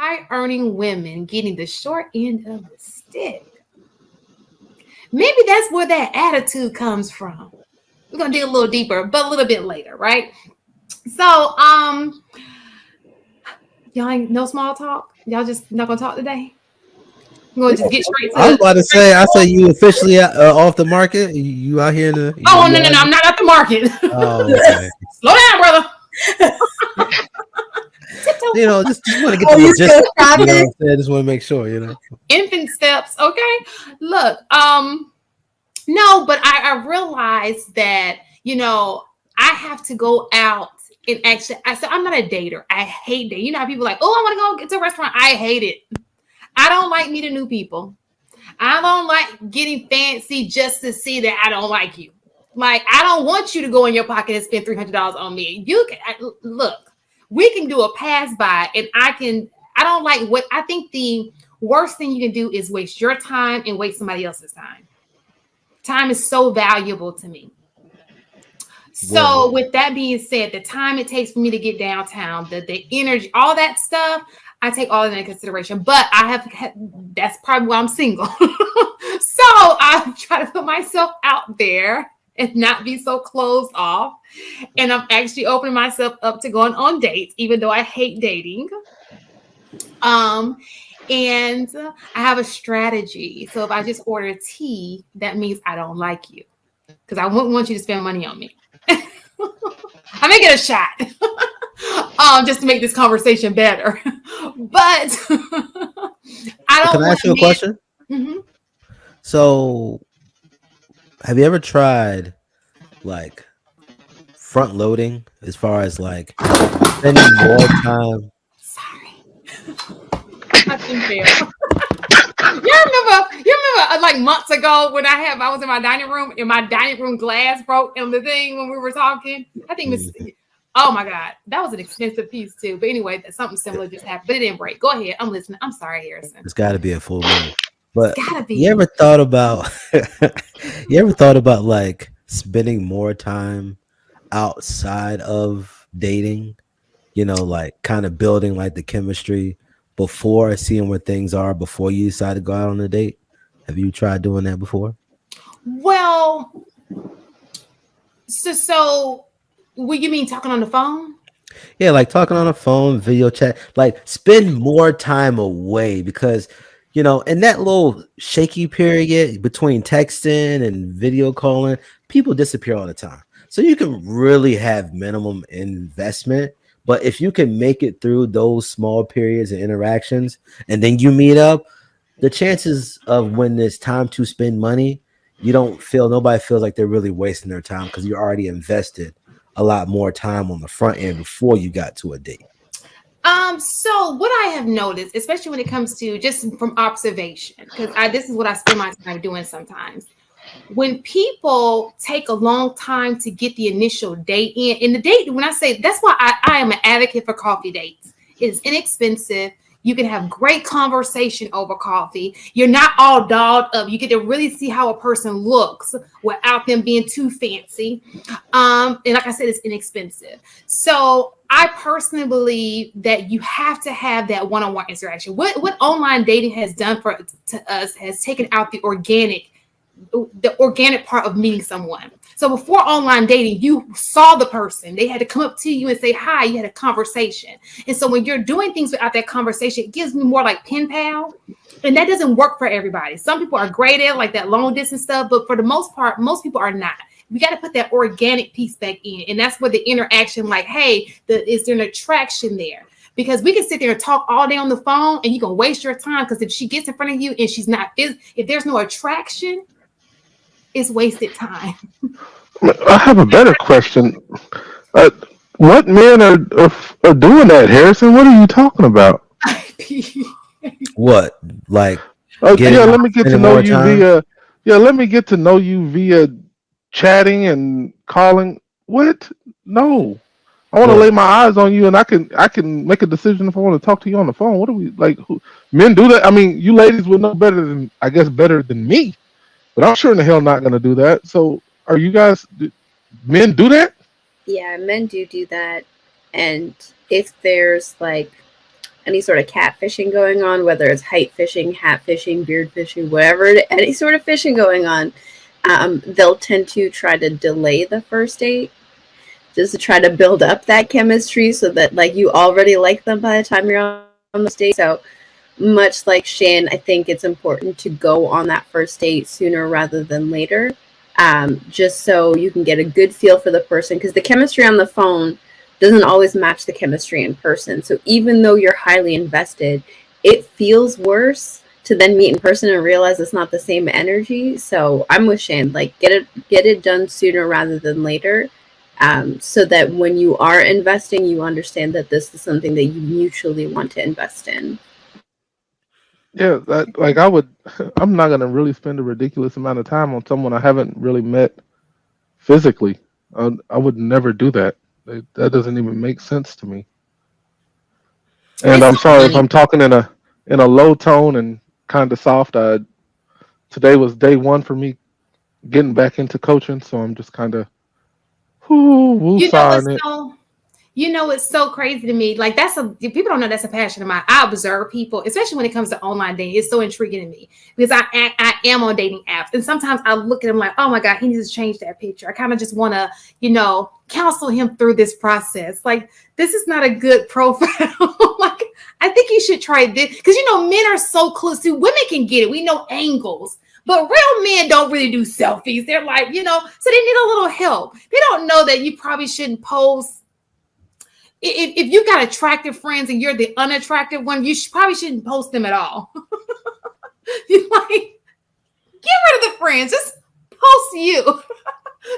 high earning women getting the short end of the stick. Maybe that's where that attitude comes from. We're gonna dig a little deeper, but a little bit later, right? So, y'all ain't no small talk. Y'all just not gonna talk today. I'm gonna just get straight I was to. about to say, I said you officially off the market. You out here in the? Oh You no, no, no! out I'm not at the market. Oh, okay. Slow down, brother. Just want to get Oh, the you logistics. still You know what shopping? I'm saying? Just want to make sure. Infant steps, okay. Look, no, but I realized that I have to go out and actually. I said I'm not a dater. I hate dating. You know how people are like, oh, I want to go get to a restaurant. I hate it. I don't like meeting new people. I don't like getting fancy just to see that I don't like you. Like, I don't want you to go in your pocket and spend $300 on me. You can look. We can do a pass by, and I don't like what I think the worst thing you can do is waste your time and waste somebody else's time. Time is so valuable to me. So, with that being said, the time it takes for me to get downtown, the energy, all that stuff, I take all of that into consideration. But that's probably why I'm single. So I try to put myself out there and not be so closed off. And I'm actually opening myself up to going on dates, even though I hate dating. And I have a strategy. So if I just order tea, that means I don't like you, because I wouldn't want you to spend money on me. I may get a shot, just to make this conversation better. But I don't. Can I ask you a question? Mm-hmm. So, have you ever tried like front loading as far as like spending more time? Sorry, I didn't fail. You remember like months ago when I was in my dining room and my dining room glass broke and the thing when we were talking? I think oh my God, that was an expensive piece too. But anyway, something similar just happened, but it didn't break. Go ahead, I'm listening. I'm sorry, Harrison. It's got to be a full moon. But It's gotta be. you ever thought about like spending more time outside of dating? Like kind of building like the chemistry before seeing where things are before you decide to go out on a date. Have you tried doing that before? Well, so what you mean talking on the phone? Yeah, like talking on the phone, video chat, like spend more time away because in that little shaky period between texting and video calling, people disappear all the time. So you can really have minimum investment. But if you can make it through those small periods of interactions and then you meet up, the chances of when it's time to spend money, nobody feels like they're really wasting their time because you already invested a lot more time on the front end before you got to a date. So what I have noticed, especially when it comes to just from observation, because this is what I spend my time doing sometimes. When people take a long time to get the initial date in, and the date, when I say that's why I am an advocate for coffee dates. It is inexpensive. You can have great conversation over coffee. You're not all dolled up. You get to really see how a person looks without them being too fancy. And like I said, it's inexpensive. So I personally believe that you have to have that one-on-one interaction. What online dating has done to us has taken out the organic part of meeting someone. So before online dating, you saw the person. They had to come up to you and say hi. You had a conversation. And so when you're doing things without that conversation, it gives me more like pen pal. And that doesn't work for everybody. Some people are great at like that long distance stuff, but for the most part, most people are not. We got to put that organic piece back in. And that's where the interaction, like, hey, is there an attraction there? Because we can sit there and talk all day on the phone and you can waste your time, because if she gets in front of you and she's not, if there's no attraction, it's wasted time. I have a better question. Uh, what men are doing that, Harrison? What are you talking about? What? Like Let me get to know you time? let me get to know you via chatting and calling. What? No. I want to lay my eyes on you, and I can make a decision if I want to talk to you on the phone. What are we like? Men do that? I mean, you ladies would know better than me, but I'm sure in the hell not going to do that. So, are you guys men do that? Yeah, men do that, and if there's like any sort of catfishing going on, whether it's height fishing, hat fishing, beard fishing, whatever, any sort of fishing going on, they'll tend to try to delay the first date just to try to build up that chemistry so that like you already like them by the time you're on the date. So much like Shan, I think it's important to go on that first date sooner rather than later, just so you can get a good feel for the person, because the chemistry on the phone doesn't always match the chemistry in person. So even though you're highly invested, it feels worse to then meet in person and realize it's not the same energy. So I'm with Shan, like get it done sooner rather than later, so that when you are investing, you understand that this is something that you mutually want to invest in. Yeah, that like I'm not gonna really spend a ridiculous amount of time on someone I haven't really met physically. I would never do that. That doesn't even make sense to me. And It's I'm so sorry if funny. I'm talking in a low tone and kind of soft. Today was day one for me getting back into coaching, so I'm just kind of woo You know what's sawing it. so You know, it's so crazy to me. Like people don't know that's a passion of mine. I observe people, especially when it comes to online dating. It's so intriguing to me because I am on dating apps, and sometimes I look at him like, oh my god, he needs to change that picture. I kind of just want to, counsel him through this process. Like this is not a good profile. Like I think you should try this because men are so close. See, women can get it. We know angles. But real men don't really do selfies. They're like, so they need a little help. They don't know that you probably shouldn't post if you got attractive friends and you're the unattractive one, you probably shouldn't post them at all. You like get rid of the friends, just post you.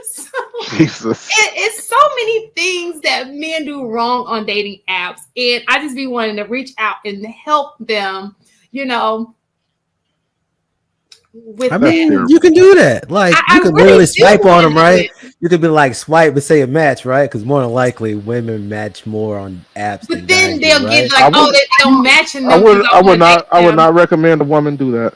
So Jesus. it's so many things that men do wrong on dating apps, and I just be wanting to reach out and help them, with I That's that. mean, you terrible. can do that. Like, I you can really literally do swipe on want them, to do right? it. You could be like, swipe and say a match, right? Because more than likely, women match more on apps than But then guys do, they'll get right? like, I oh, would they don't match in I them because would I I want would to date not I would them. not recommend a woman do that.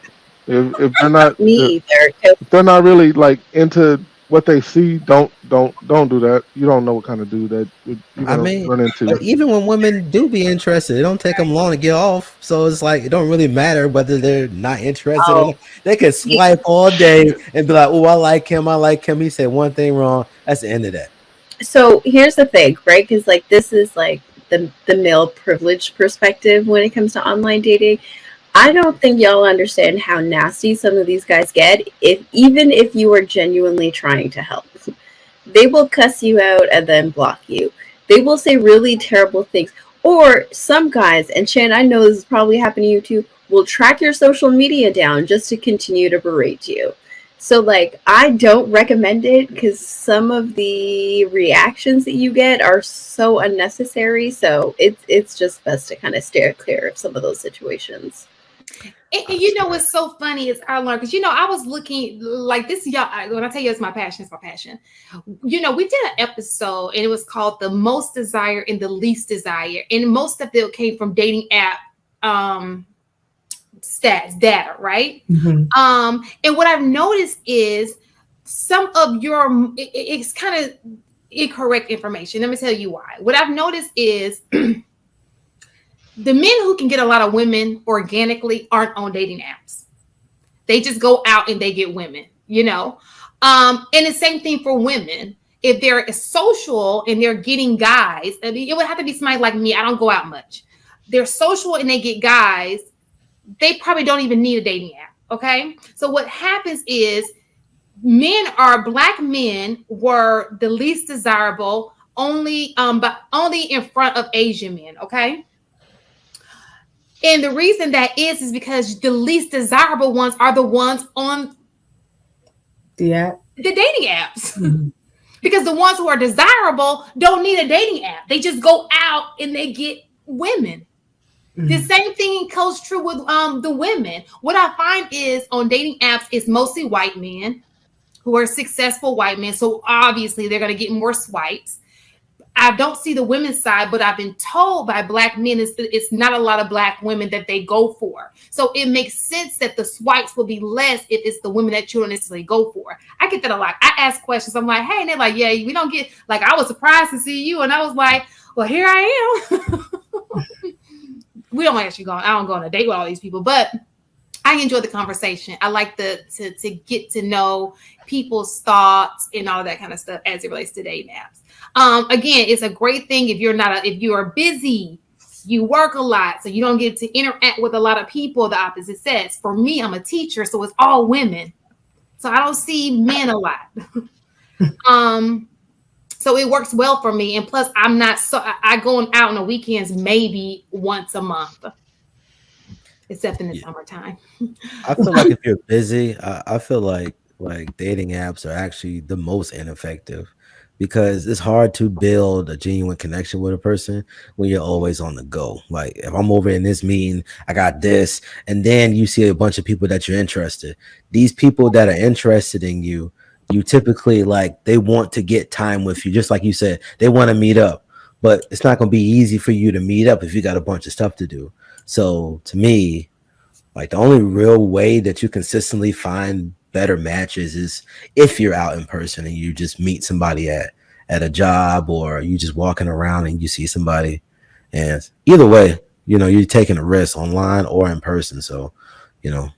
If they're not Me either. 'Cause if they're not really like into what they see, don't do that. You don't know what kind of dude that you're I gonna mean, run into. but even when women do be interested, it don't take them long to get off. So it's like it don't really matter whether they're not interested or oh, not. They can you, swipe all day and be like, "Oh, I like him. I like him." He said one thing wrong. That's the end of that. so here's the thing, right? Because like this is like the male privilege perspective when it comes to online dating. I don't think y'all understand how nasty some of these guys get. If even if you are genuinely trying to help, they will cuss you out and then block you. They will say really terrible things. Or some guys, and Shan, I know this is probably happening to you too, will track your social media down just to continue to berate you. So, like, I don't recommend it because some of the reactions that you get are so unnecessary. So, it's just best to kind of steer clear of some of those situations. And what's so funny is I learned because I was looking like this. Y'all, when I tell you it's my passion, it's my passion. We did an episode and it was called "The Most Desire and the Least Desire," and most of it came from dating app stats data, right? And what I've noticed is some of it's kind of incorrect information. Let me tell you why. What I've noticed is the men who can get a lot of women organically aren't on dating apps. They just go out and they get women, And the same thing for women. If they're social and they're getting guys, I mean, it would have to be somebody like me. I don't go out much. They're social and they get guys. They probably don't even need a dating app. Okay. So what happens is black men were the least desirable but only in front of Asian men. Okay. And the reason that is because the least desirable ones are the ones on the dating apps. Because the ones who are desirable don't need a dating app. They just go out and they get women. The same thing goes true with the women. What I find is on dating apps, it's mostly white men who are successful white men. So obviously they're going to get more swipes. I don't see the women's side, but I've been told by black men it's not a lot of black women that they go for. So it makes sense that the swipes will be less if it's the women that you don't necessarily go for. I get that a lot. I ask questions. I'm like, hey, and they're like, yeah, we don't get, like, I was surprised to see you. And I was like, well, here I am. we don't actually go. I don't go on a date with all these people, but I enjoy the conversation. I like to get to know people's thoughts and all that kind of stuff as it relates to dating apps. Again, it's a great thing if if you are busy, you work a lot, so you don't get to interact with a lot of people. The opposite sex. For me, I'm a teacher, so it's all women, so I don't see men a lot. So it works well for me, and plus, I'm not I go out on the weekends maybe once a month, except in the summertime. I feel like if you're busy, I feel like dating apps are actually the most ineffective because it's hard to build a genuine connection with a person when you're always on the go. Like if I'm over in this meeting, I got this, and then you see a bunch of people that you're interested. These people that are interested in you, you typically like they want to get time with you, just like you said, they want to meet up. But it's not going to be easy for you to meet up if you got a bunch of stuff to do. So to me, like the only real way that you consistently find better matches is if you're out in person and you just meet somebody at a job or you just walking around and you see somebody. And either way, you're taking a risk online or in person. So, you know.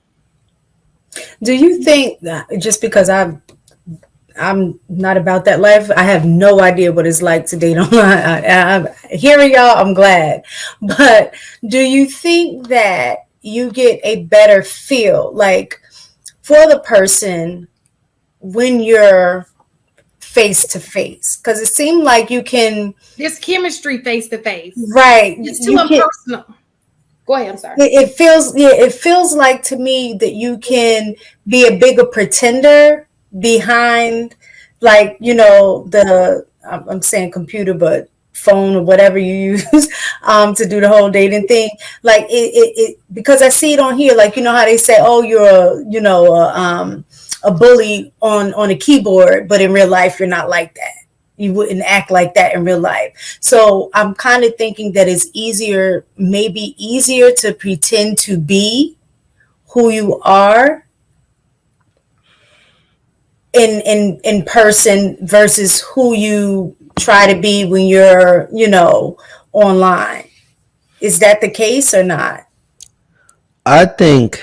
Do you think that just because I'm not about that life, I have no idea what it's like to date online. I'm hearing y'all, I'm glad. But do you think that you get a better feel like for the person when you're face to face? Because it seemed like you can. There's chemistry face to face. Right. It's too impersonal. Go ahead. I'm sorry. It feels like to me that you can be a bigger pretender behind, like, I'm saying computer, but phone or whatever you use to do the whole dating thing. Like it because I see it on here, like, how they say, oh, you're a bully on a keyboard, but in real life you're not like that. You wouldn't act like that in real life. So I'm kind of thinking that it's maybe easier to pretend to be who you are in person versus who you try to be when you're, online. Is that the case or not? I think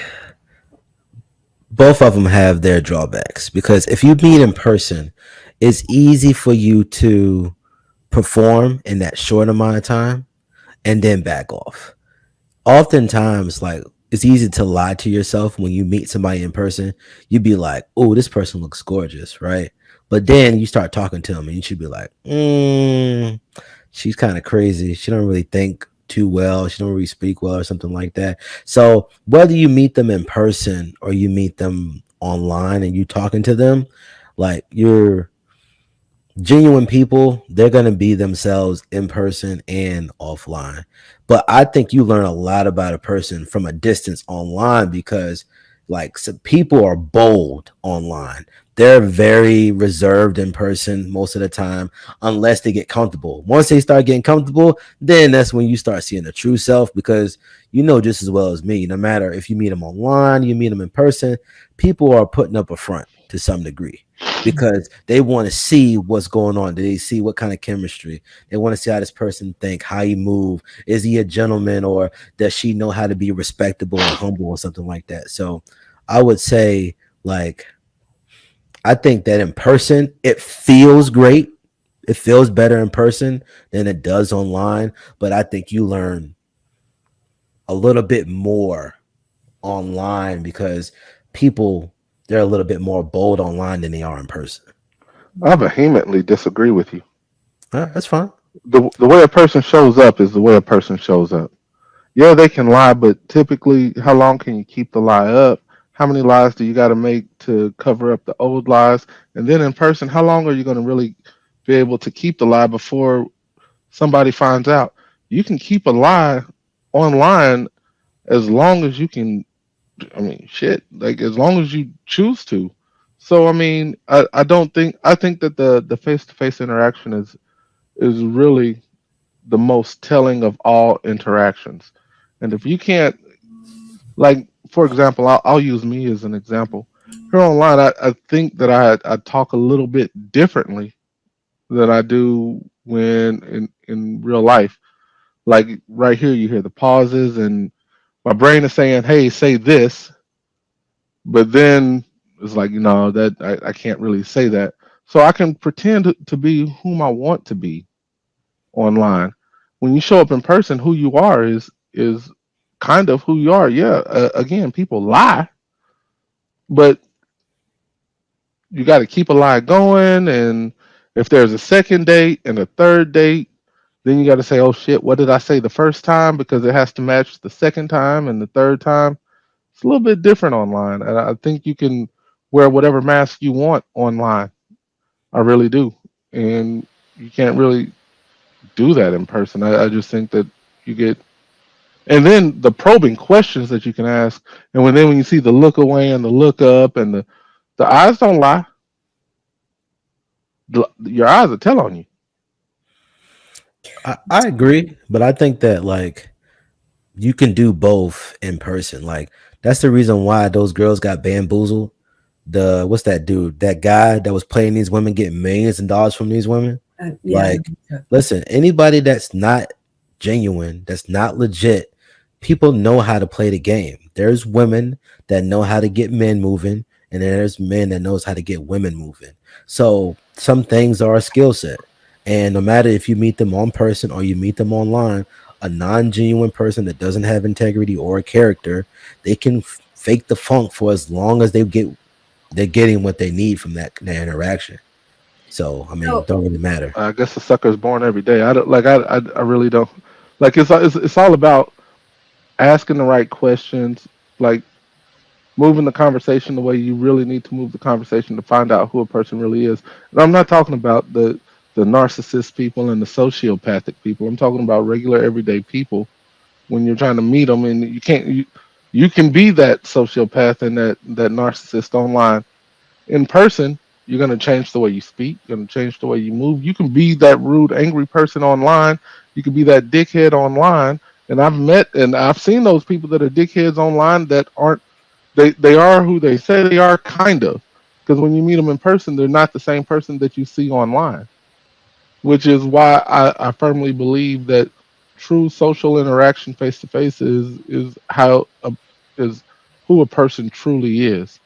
both of them have their drawbacks because if you meet in person, it's easy for you to perform in that short amount of time and then back off. Oftentimes, like it's easy to lie to yourself when you meet somebody in person. You'd be like, "Oh, this person looks gorgeous," right? But then you start talking to them, and you should be like, "She's kind of crazy. She don't really think too well. She don't really speak well, or something like that." So whether you meet them in person or you meet them online and you talking to them, like you're genuine people, they're going to be themselves in person and offline. But I think you learn a lot about a person from a distance online because like some people are bold online. They're very reserved in person most of the time unless they get comfortable. Once they start getting comfortable, then that's when you start seeing the true self because just as well as me, no matter if you meet them online, you meet them in person, people are putting up a front to some degree because they want to see what's going on. Do they see what kind of chemistry? They want to see how this person think, how he move. Is he a gentleman or does she know how to be respectable and humble or something like that? So I would say like I think that in person it feels great. It feels better in person than it does online, but I think you learn a little bit more online because people they're a little bit more bold online than they are in person. I vehemently disagree with you. That's fine. The way a person shows up is the way a person shows up. Yeah, they can lie, but typically, how long can you keep the lie up? How many lies do you got to make to cover up the old lies? And then in person, how long are you going to really be able to keep the lie before somebody finds out? You can keep a lie online as long as you can. I mean, shit, like as long as you choose to. So, I mean, I don't think, I think that the face to face interaction is really the most telling of all interactions. And if you can't, like, for example, I'll use me as an example. Here online, I think that I talk a little bit differently than I do when in real life. Like right here, you hear the pauses, and my brain is saying, "Hey, say this," but then it's like, that I can't really say that. So I can pretend to be whom I want to be online. When you show up in person, who you are is kind of who you are. Yeah, again, people lie, but you got to keep a lie going. And if there's a second date and a third date, then you got to say, "Oh shit, what did I say the first time?" Because it has to match the second time and the third time. It's a little bit different online, and I think you can wear whatever mask you want online. I really do, and you can't really do that in person. I just think that you get, and then the probing questions that you can ask, and when you see the look away and the look up and the eyes don't lie. Your eyes will tell on you. I agree, but I think that like you can do both in person. Like that's the reason why those girls got bamboozled. The what's that dude? That guy that was playing these women getting millions of dollars from these women. Yeah. Like, listen, anybody that's not genuine, that's not legit, people know how to play the game. There's women that know how to get men moving, and there's men that knows how to get women moving. So some things are a skill set. And no matter if you meet them on person or you meet them online, a non-genuine person that doesn't have integrity or character, they can fake the funk for as long as they're getting what they need from that interaction. So I mean, it don't really matter. I guess the sucker's born every day. I don't like. I really don't like. It's all about asking the right questions, like moving the conversation the way you really need to move the conversation to find out who a person really is. And I'm not talking about the narcissist people and the sociopathic people. I'm talking about regular everyday people. When you're trying to meet them, and you can be that sociopath and that narcissist online. In person, you're going to change the way you speak, you're going to change the way you move. You can be that rude, angry person online. You can be that dickhead online. And I've seen those people that are dickheads online that aren't, they are who they say they are, kind of. Because when you meet them in person, they're not the same person that you see online, which is why I firmly believe that true social interaction face to face is how is who a person truly is.